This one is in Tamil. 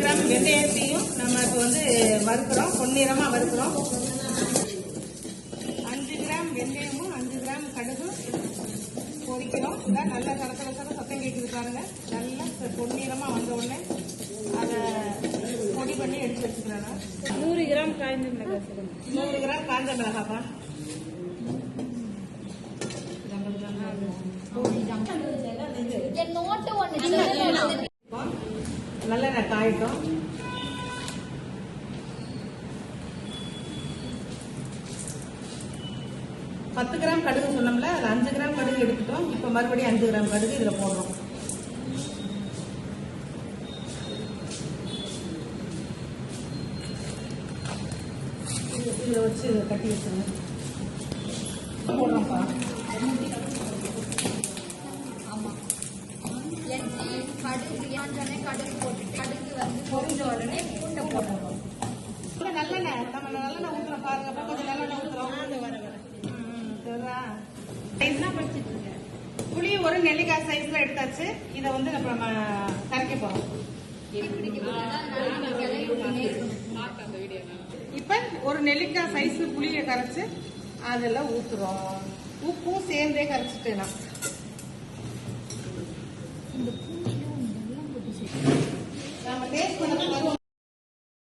கிராம் வெந்தயத்தையும் நம்ம இப்போ வந்து வறுக்கிறோம், பொன்னிறமாக வறுக்கிறோம். 5 கிராம் வெந்தயமும் 5 கிராம் கடுகும் பொரிக்கிறோம். இதான் நல்லா கலக்கல சத்தம் கேட்குது பாருங்க. நல்லா பொன்னிறமாக வந்த உடனே அதை பொடி பண்ணி எடுத்து வச்சுக்கிறாங்க. 100 கிராம் காய்ந்த மிளகாய். 100 கிராம் காய்ந்த மிளகாப்பா. நல்லெண்ணெய் காயிட்டோம். பத்து கிராம் கடுகு சொன்னோம்ல, அது 5 கிராம் கடுகு எடுத்துட்டோம். இப்ப மறுபடியும் 5 கிராம் கடுகு இதுல போடுறோம். இதை வச்சு இதை கட்டி வச்சுங்க. போடுறோம்ப்பா. கடுகு போட்டு கடுகு வந்து பொரிஞ்ச உடனே பூண்டை போடுறோம். நல்லெண்ணெய் நம்ம நல்லெண்ணெய் ஊத்துறோம் பாருங்க. கொஞ்சம் நல்லெண்ணெய் ஊத்துறோம். புளி ஒரு நெல்லிக்காய் சைஸ்ல எடுத்தாச்சு. இதை வந்து நம்ம கரைக்க போறோம். இப்ப ஒரு நெல்லிக்காய் சைஸ் புளியை கரைச்சு அதுல ஊத்துறோம். உப்பும் சேர்ந்தே கரைச்சிட்டேன். நம்ம டேஸ்ட் பண்ண